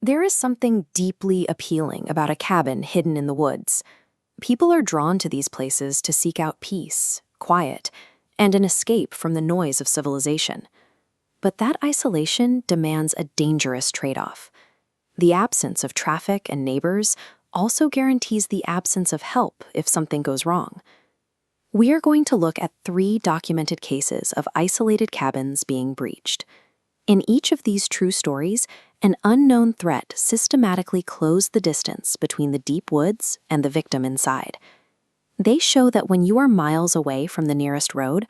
There is something deeply appealing about a cabin hidden in the woods. People are drawn to these places to seek out peace, quiet, and an escape from the noise of civilization. But that isolation demands a dangerous trade-off. The absence of traffic and neighbors also guarantees the absence of help if something goes wrong. We are going to look at 3 documented cases of isolated cabins being breached. In each of these true stories, an unknown threat systematically closed the distance between the deep woods and the victim inside. They show that when you are miles away from the nearest road,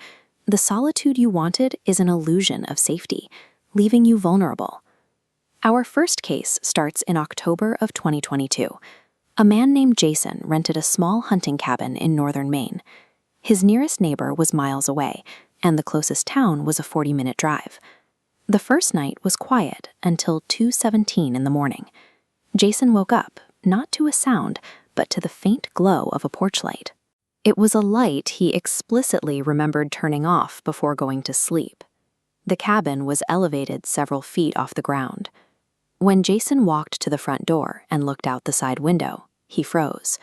the solitude you wanted is an illusion of safety, leaving you vulnerable. Our first case starts in October of 2022. A man named Jason rented a small hunting cabin in northern Maine. His nearest neighbor was miles away, and the closest town was a 40-minute drive. The first night was quiet until 2:17 in the morning. Jason woke up, not to a sound, but to the faint glow of a porch light. It was a light he explicitly remembered turning off before going to sleep. The cabin was elevated several feet off the ground. When Jason walked to the front door and looked out the side window, he froze.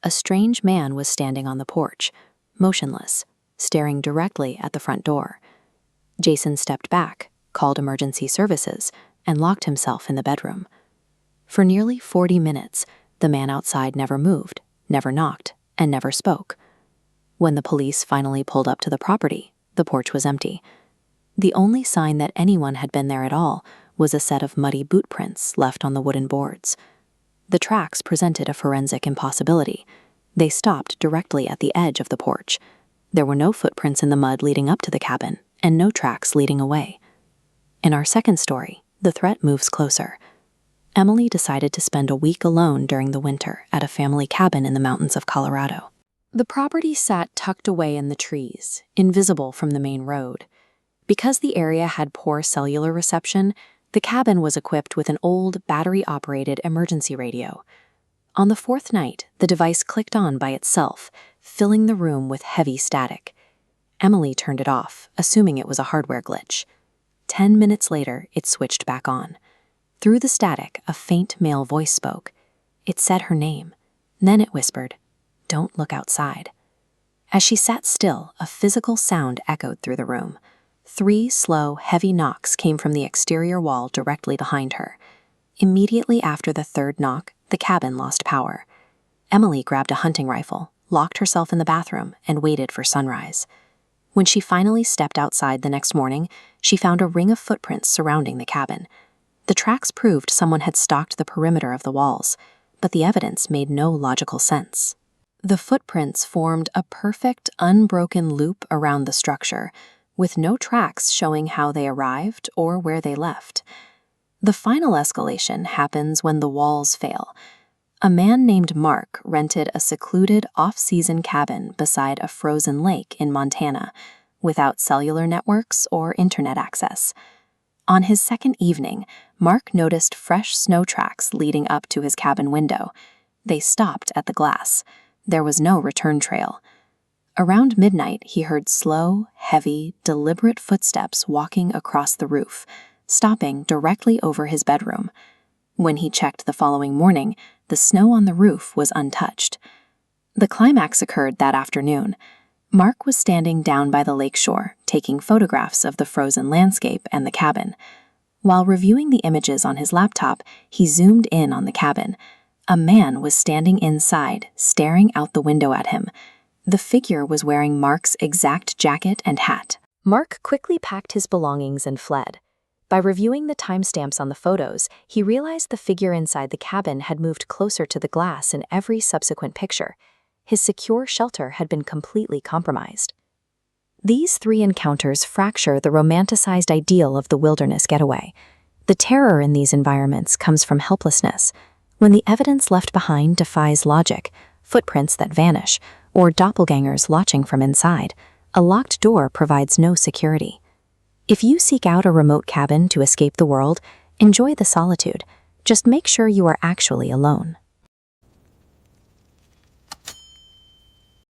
A strange man was standing on the porch, motionless, staring directly at the front door. Jason stepped back, called emergency services, and locked himself in the bedroom. For nearly 40 minutes, the man outside never moved, never knocked, and never spoke. When the police finally pulled up to the property, the porch was empty. The only sign that anyone had been there at all was a set of muddy boot prints left on the wooden boards. The tracks presented a forensic impossibility. They stopped directly at the edge of the porch. There were no footprints in the mud leading up to the cabin, and no tracks leading away. In our second story, the threat moves closer. Emily decided to spend a week alone during the winter at a family cabin in the mountains of Colorado. The property sat tucked away in the trees, invisible from the main road. Because the area had poor cellular reception, the cabin was equipped with an old, battery-operated emergency radio. On the 4th night, the device clicked on by itself, filling the room with heavy static. Emily turned it off, assuming it was a hardware glitch. 10 minutes later, it switched back on. Through the static, a faint male voice spoke. It said her name. Then it whispered, "Don't look outside." As she sat still, a physical sound echoed through the room. 3 slow, heavy knocks came from the exterior wall directly behind her. Immediately after the 3rd knock, the cabin lost power. Emily grabbed a hunting rifle, locked herself in the bathroom, and waited for sunrise. When she finally stepped outside the next morning, she found a ring of footprints surrounding the cabin. The tracks proved someone had stalked the perimeter of the walls, but the evidence made no logical sense. The footprints formed a perfect, unbroken loop around the structure, with no tracks showing how they arrived or where they left. The final escalation happens when the walls fail. A man named Mark rented a secluded off-season cabin beside a frozen lake in Montana, without cellular networks or internet access. On his second evening, Mark noticed fresh snow tracks leading up to his cabin window. They stopped at the glass. There was no return trail. Around midnight, he heard slow, heavy, deliberate footsteps walking across the roof, stopping directly over his bedroom. When he checked the following morning, the snow on the roof was untouched. The climax occurred that afternoon. Mark was standing down by the lakeshore, taking photographs of the frozen landscape and the cabin. While reviewing the images on his laptop, he zoomed in on the cabin. A man was standing inside, staring out the window at him. The figure was wearing Mark's exact jacket and hat. Mark quickly packed his belongings and fled. By reviewing the timestamps on the photos, he realized the figure inside the cabin had moved closer to the glass in every subsequent picture. His secure shelter had been completely compromised. These 3 encounters fracture the romanticized ideal of the wilderness getaway. The terror in these environments comes from helplessness. When the evidence left behind defies logic, footprints that vanish, or doppelgangers watching from inside, a locked door provides no security. If you seek out a remote cabin to escape the world, enjoy the solitude. Just make sure you are actually alone.